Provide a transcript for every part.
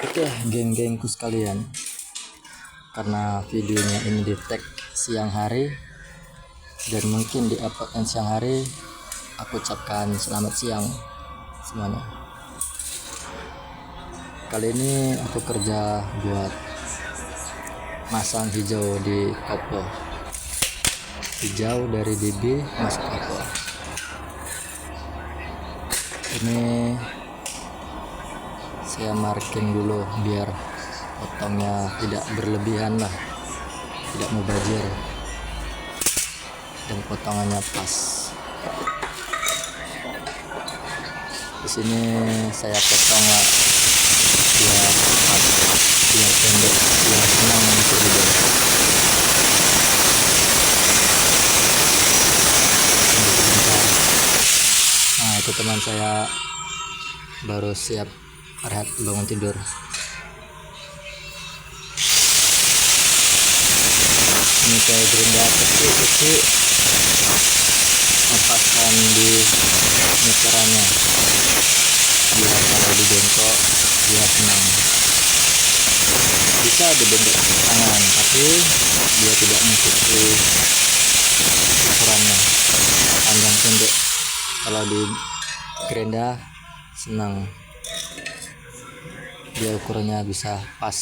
Oke, geng-gengku sekalian, karena videonya ini di tag siang hari dan mungkin di upload siang hari, aku ucapkan selamat siang semuanya. Kali ini aku kerja buat masang hijau di koplo, hijau dari DB masuk koplo. Ini saya marking dulu biar potongnya tidak berlebihan lah, tidak mubazir, dan potongannya pas. Di sini saya potong lah biar pas, biar pendek, biar senang untuk dibuat. Nah, itu teman saya baru siap rehat bangun tidur. Ini saya gerinda kecil-kecil, lepaskan di meterannya biar kalau dibengkok dia senang. Bisa dibengkok tangan, tapi dia tidak mengikuti ukurannya panjang pendek. Kalau di gerinda senang, dia ukurannya bisa pas.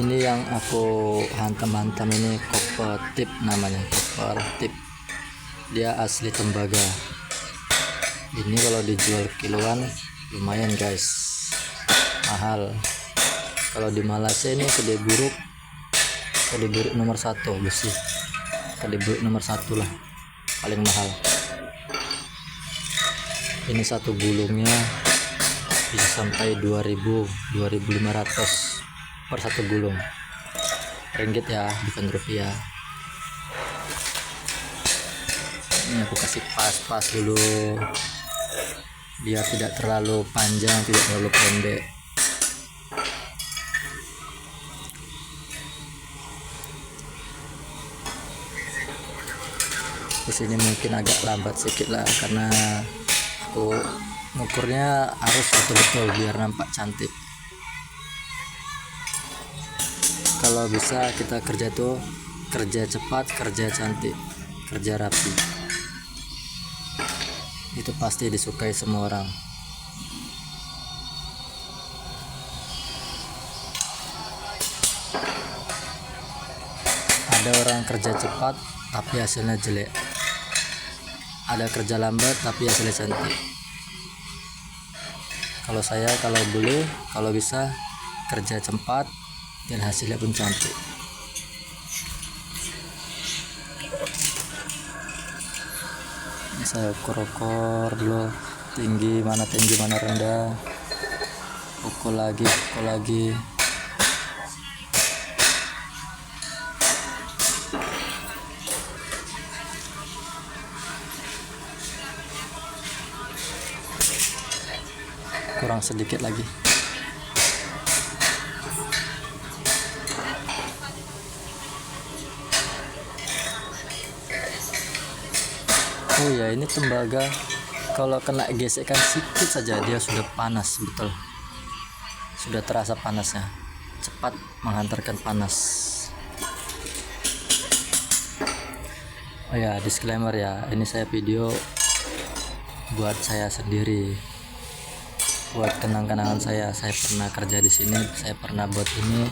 Ini yang aku hantam-hantam ini copper tip namanya, copper tip. Dia asli tembaga. Ini kalau dijual kiloan lumayan guys, mahal. Kalau di Malaysia ini kedai buruk nomor 1 besi, kedai buruk nomor 1 lah, paling mahal. Ini satu gulungnya bisa sampai 2.500 per satu gulung, ringgit ya, bukan rupiah. Ini aku kasih pas-pas dulu biar tidak terlalu panjang, tidak terlalu pendek. Di sini mungkin agak lambat sedikit lah, karena aku ngukurnya harus betul-betul biar nampak cantik. Kalau bisa kita kerja tuh kerja cepat, kerja cantik, kerja rapi. Itu pasti disukai semua orang. Ada orang kerja cepat tapi hasilnya jelek. Ada kerja lambat tapi hasilnya cantik. Kalau saya kalau boleh, kalau bisa kerja cepat dan hasilnya pun cantik. Ini saya ukur dulu tinggi mana rendah, pukul lagi. Kurang sedikit lagi. Oh ya, ini tembaga kalau kena gesekan sedikit saja dia sudah panas, betul. Sudah terasa panasnya, cepat menghantarkan panas. Oh ya, disclaimer ya, ini saya video buat saya sendiri, buat kenang-kenangan saya. Saya pernah kerja di sini, saya pernah buat ini,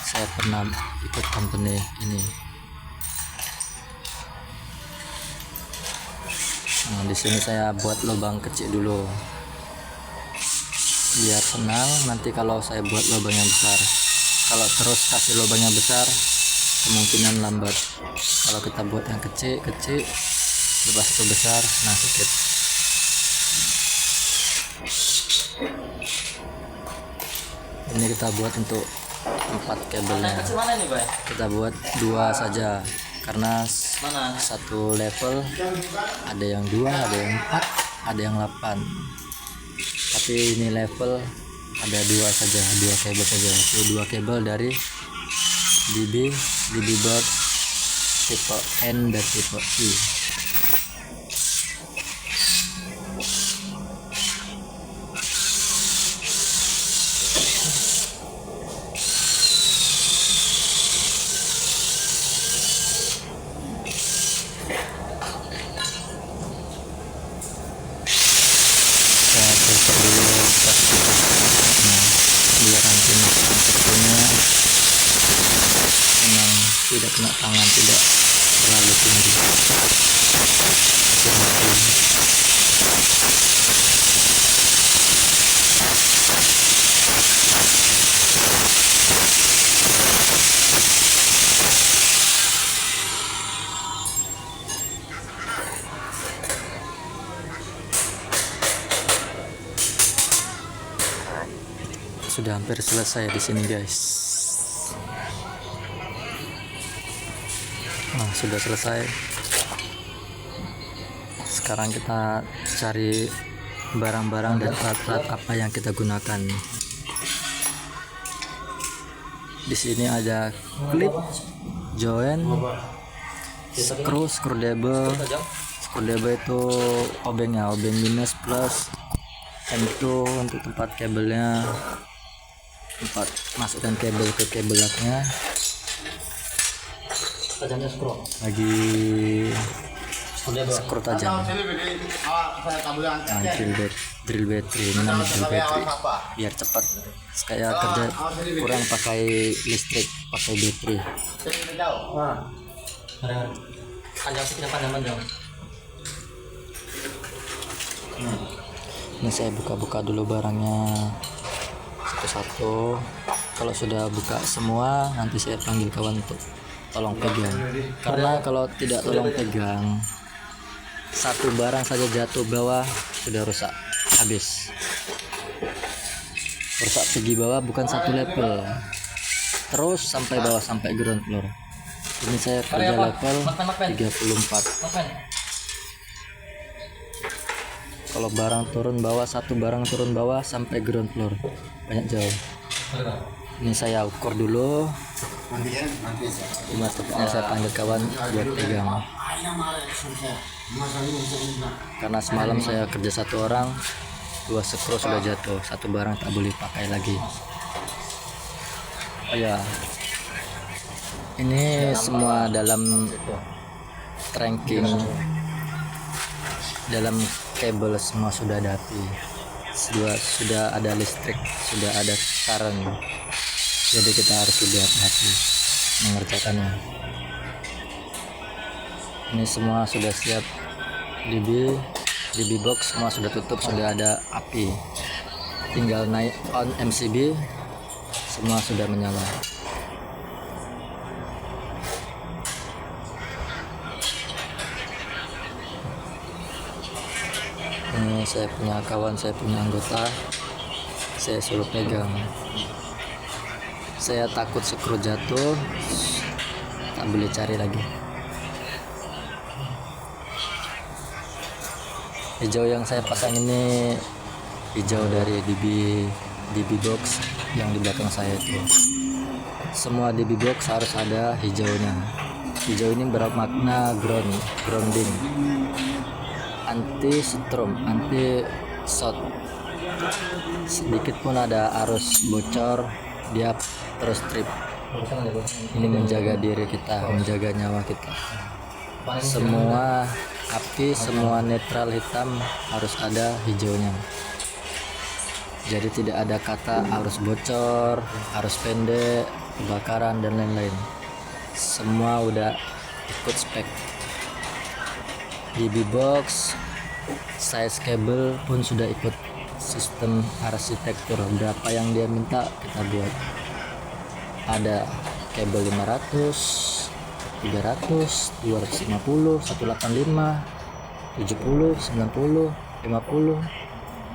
saya pernah ikut company ini. Nah, di sini saya buat lubang kecil dulu biar senang. Nanti kalau saya buat lubang yang besar, kalau terus kasih lubang yang besar kemungkinan lambat. Kalau kita buat yang kecil lepas itu besar, nah sedikit. Ini kita buat untuk 4 kabelnya. Kita buat 2 saja karena satu level ada yang 2, ada yang 4, ada yang 8. Tapi ini level ada 2 saja, 2 kabel saja. Itu 2 kabel dari DB box tipe N dan tipe I. Saya cek dulu plastiknya biar nanti masuknya memang tidak kena tangan, tidak terlalu tinggi. Sudah hampir selesai di sini guys. Nah, sudah selesai. Sekarang kita cari barang-barang dan alat-alat apa yang kita gunakan. Di sini ada klip, join, screwdriver itu obengnya, obeng minus plus, M2 untuk tempat kabelnya, tempat masukkan kabel ke kabel locknya. Tajamnya lagi skru tajam. Nah, drill battery, ini namanya drill battery biar cepat. Kayak kerja kurang pakai listrik, pakai baterai. Ini saya buka-buka dulu barangnya satu-satu. Kalau sudah buka semua, nanti saya panggil kawan untuk tolong pegang. Karena kalau tidak tolong pegang, satu barang saja jatuh bawah sudah rusak, habis. Rusak segi bawah bukan satu level, terus sampai bawah, sampai ground floor. Ini saya kerja level 34. Kalau barang turun bawah, satu barang turun bawah sampai ground floor, banyak jauh. Ini saya ukur dulu. Cuma tepatnya saya panggil kawan buat pegang. Karena semalam saya kerja satu orang, 2 skru sudah jatuh, satu barang tak boleh pakai lagi. Oh ya, ini semua dalam tracking, dalam kabel semua sudah ada api, sudah ada listrik, sudah ada current. Jadi kita harus lebih hati-hati mengerjakannya. Ini semua sudah siap, DB box semua sudah tutup, sudah ada api, tinggal naik on MCB, semua sudah menyala. Ini saya punya kawan, saya punya anggota, saya suruh pegang. Saya takut skru jatuh, tak boleh cari lagi. Hijau yang saya pasang ini hijau dari DB box yang di belakang saya itu. Semua DB box harus ada hijaunya. Hijau ini bermakna grounding, anti strom, anti short. Sedikit pun ada arus bocor, dia terus trip. Ini menjaga diri kita, menjaga nyawa kita. Semua api, semua netral hitam harus ada hijaunya. Jadi tidak ada kata arus bocor, arus pendek, kebakaran dan lain-lain. Semua udah ikut spek. DB box, size kabel pun sudah ikut sistem arsitektur. Berapa yang dia minta kita buat. Ada kabel 500, 300, 250, 185, 70, 90, 50,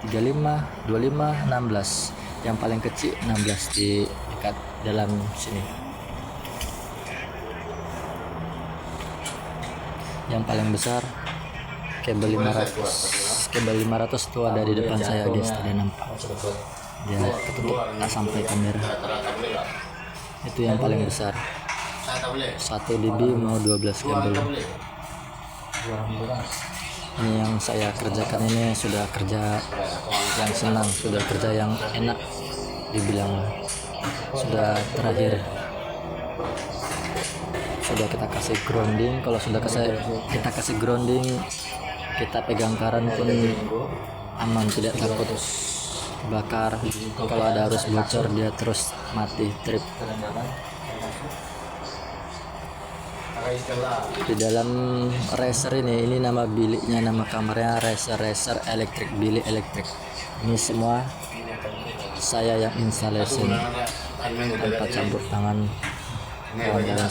35, 25, 16. Yang paling kecil 16 di dekat dalam sini. Yang paling besar kabel 500. Kabel 500 itu ada di depan saya guys, tadi nampak. Dia ketutup tak sampai kamera. Itu yang paling besar. 1 dB mau 12 kabel. Ini yang saya kerjakan ini sudah kerja yang senang, sudah kerja yang enak dibilang, sudah terakhir. Sudah kita kasih grounding. Kalau sudah kita kasih grounding, kita pegang karan pun aman, tidak takut bakar. Kalau ada arus bocor dia terus mati trip. Di dalam racer ini nama biliknya, nama kamarnya racer elektrik, bilik elektrik. Ini semua saya yang installation tanpa campur tangan kawan-kawan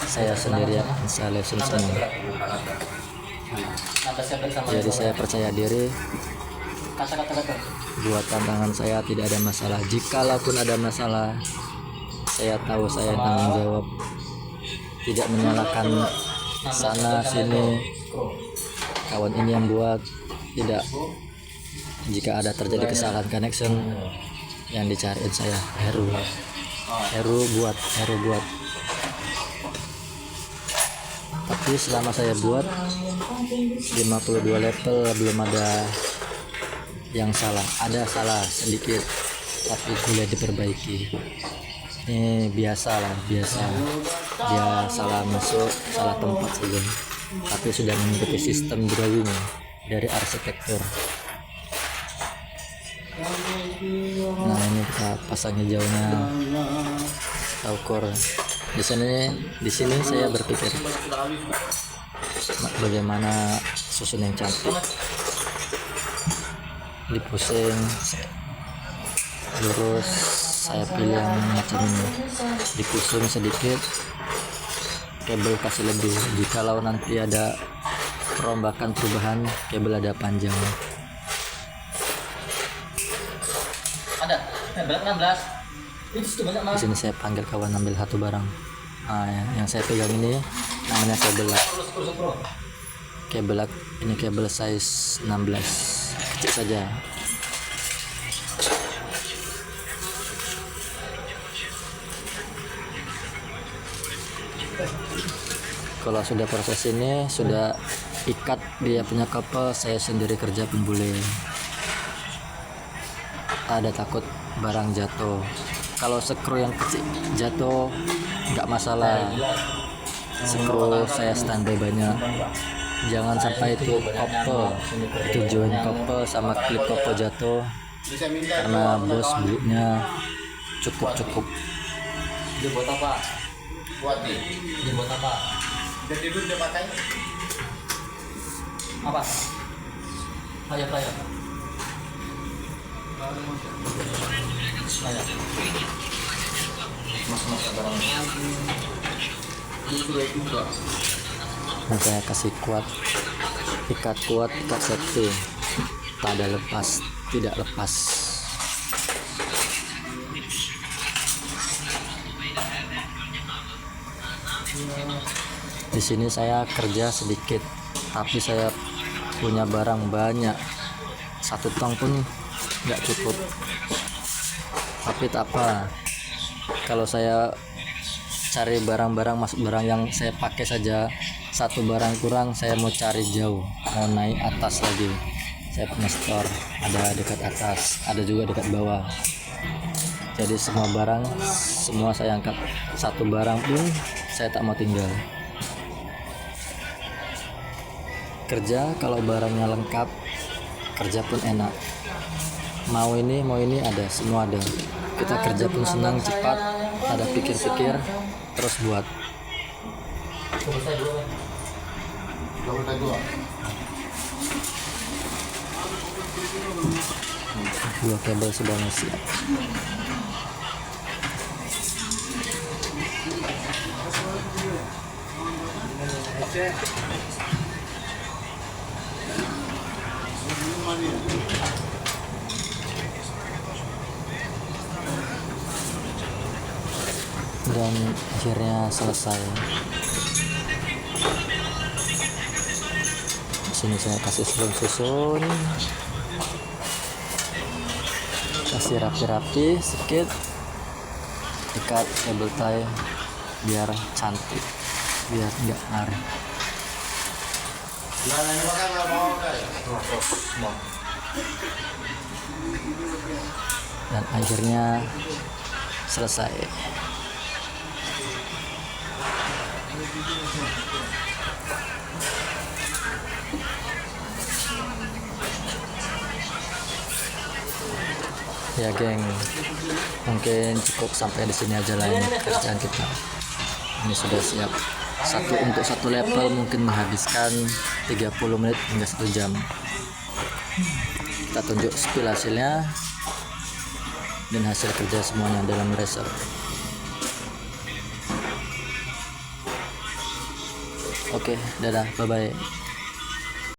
saya sendiri yang installation semua. Jadi saya percaya diri, buat tantangan saya tidak ada masalah. Jikalaupun ada masalah, saya tahu saya tanggung jawab, tidak menyalahkan sana sini, kawan ini yang buat, tidak. Jika ada terjadi kesalahan connection, yang dicariin saya Heru buat. Tapi selama saya buat 52 level belum ada yang salah. Ada salah sedikit, tapi boleh diperbaiki. Ini biasa dia salah masuk, salah tempat saja, tapi sudah mengikuti sistem drawing dari arsitektur. Nah, ini kita pasang hijaunya, kita ukur. Di sini saya berpikir bagaimana susun yang cantik, dipusing lurus. Saya pilih yang macam ini, dipusing sedikit, kabel kasih lebih. Jikalau nanti ada perombakan perubahan, kabel ada panjang. Ada berat 16. Itu sudah banyak Di sini saya panggil kawan ambil satu barang. Yang saya pegang ini namanya kabel lock. Kabel lock ini kabel size 16, kecil saja. Kalau sudah proses ini, sudah ikat dia punya kapal, saya sendiri kerja pun boleh. Ada takut barang jatuh. Kalau skru yang kecil jatuh nggak masalah, skru saya standby banyak. Jangan sampai itu kopel, itu join kopel sama klip kopel jatuh, karena bos belinya cukup. Dia buat apa? Buat nih. Dia buat apa? Dia tidur dia pakai. Apa? Ayah. Nah, saya kasih ikat kuat, ikat safety, tidak lepas. Di sini saya kerja sedikit, tapi saya punya barang banyak. 1 tong pun nggak cukup. Tapi tak apa, kalau saya cari barang-barang, masuk barang yang saya pakai saja, 1 barang kurang, saya mau cari jauh, mau naik atas lagi. Saya punya store, ada dekat atas, ada juga dekat bawah. Jadi semua barang, semua saya angkat. 1 barang pun saya tak mau tinggal. Kerja kalau barangnya lengkap, kerja pun enak. Mau ini ada, semua ada. Kita kerja pun senang, cepat, ada pikir-pikir, terus buat. Dua kabel sudah siap. Dan akhirnya selesai. Sini saya kasih susun, kasih rapi-rapi sedikit, ikat kabel tie biar cantik, biar nggak ngaruh. Nah, ini makan nggak mau guys. Dan akhirnya selesai. Ya geng, mungkin cukup sampai di sini aja lah ini kerjaan kita. Ini sudah siap. Untuk satu level mungkin menghabiskan 30 menit hingga 1 jam. Kita tunjuk spill hasilnya dan hasil kerja semuanya dalam Razer. Oke, dadah, bye bye.